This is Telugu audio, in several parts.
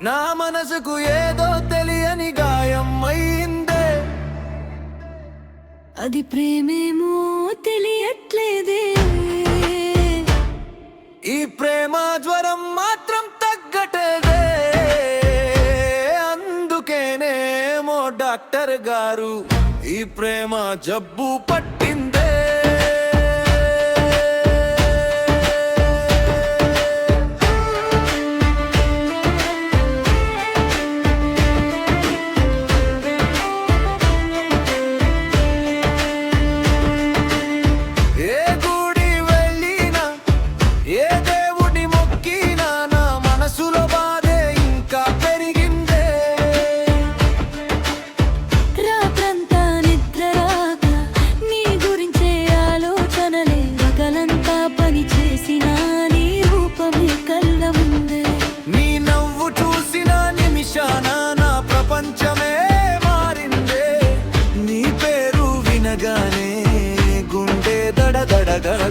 నా మనసుకు ఏదో తెలియని గాయం అయిందే, అది ప్రేమేమో తెలియట్లేదే. ఈ ప్రేమ జ్వరం మాత్రం తగ్గటదే. అందుకేనేమో డాక్టర్ గారు ఈ ప్రేమ జబ్బు పట్టిందే.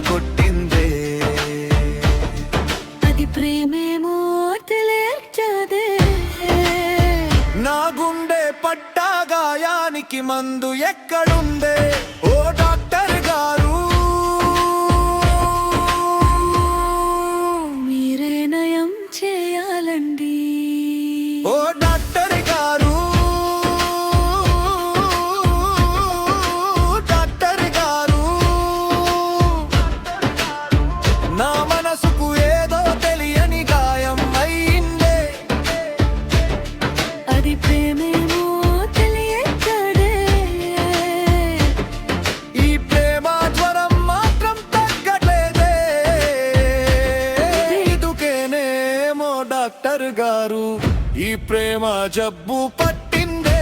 కొట్టిందే, అది ప్రేమేమో తెలియట్లేదే. నా గుండె పట్టా గాయానికి మందు ఎక్కడుందే ఓ డాక్టర్ గారు? మీరే నయం చేయాలండి ఓ డాక్టర్ గారు. నా మనసుకు ఏదో తెలియని గాయం అయిందే, అది ప్రేమేమో తెలియట్లేదే. ఈ ప్రేమ జ్వరం మాత్రం తగ్గట్లేదే. ఇదుకేనేమో డాక్టర్ గారు ఈ ప్రేమ జబ్బు పట్టిందే.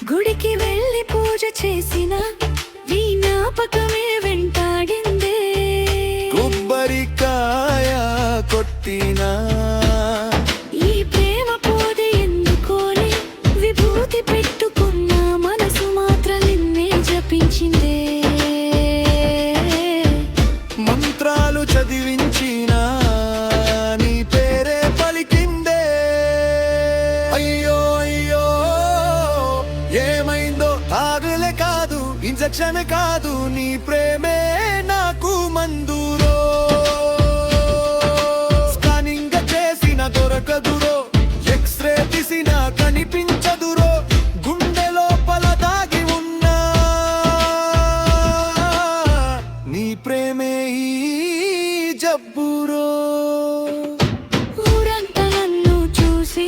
గుడికి వెళ్ళి పూజ చేసిన ఈ జ్ఞాపకమే వెంటాడిందే. కొబ్బరికాయ కొట్టినా ఈ ప్రేమ పోదే ఎందుకోని విభూతి పెట్టుకున్న మనసు మాత్రం నిన్నే జపించిందే. మంత్రాలు చదివించినా నీ పేరే పలికిందే. అయ్యో అయ్యో ఏమైందో ఆగులే కాదు, ఇంజెక్షన్ కాదు, నీ ప్రేమే నాకు మందురో. స్కానింగ్ చేసిన దొరకదురో, ఎక్స్రే తీసిన కనిపించదురో, గుండె లోపల దాగి ఉన్నా నీ ప్రేమే ఈ జబ్బురో. ఊరంతా నన్ను చూసి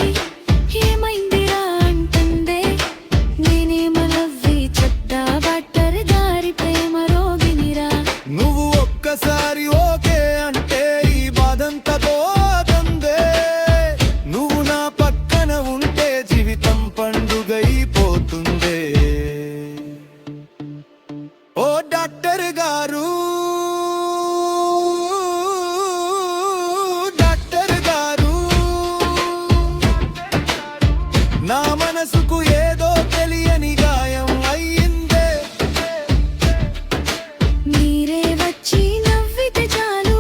ఏమైందిరా అంటుందే. నేనేమో లవ్వి చెప్తా బట్టర్ దారి ప్రేమ రోగినిరా. నువ్వు ఒక్కసారి ఓకే అంటే ఈ బాధంతా పోతుందే. నువ్వు నా పక్కన ఉంటే జీవితం పండుగైపోతుందే. ఓ డాక్టర్ గారు, డాక్టర్ గారు, నా మనసుకు ఏదో తెలియని గాయం అయ్యిందే. మీరే వచ్చి నవ్వితే చాలు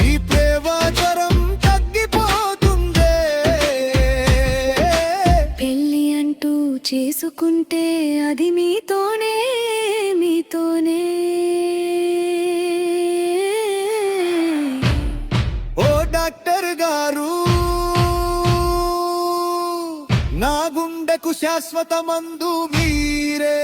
ఈ ప్రేమ జ్వరం తగ్గిపోతుందే. పెళ్ళి అంటూ చేసుకుంటే అది మీతోనే మీతోనే. ఓ డాక్టర్ గారు, నా గుండెకు శాశ్వత మందు మీరే.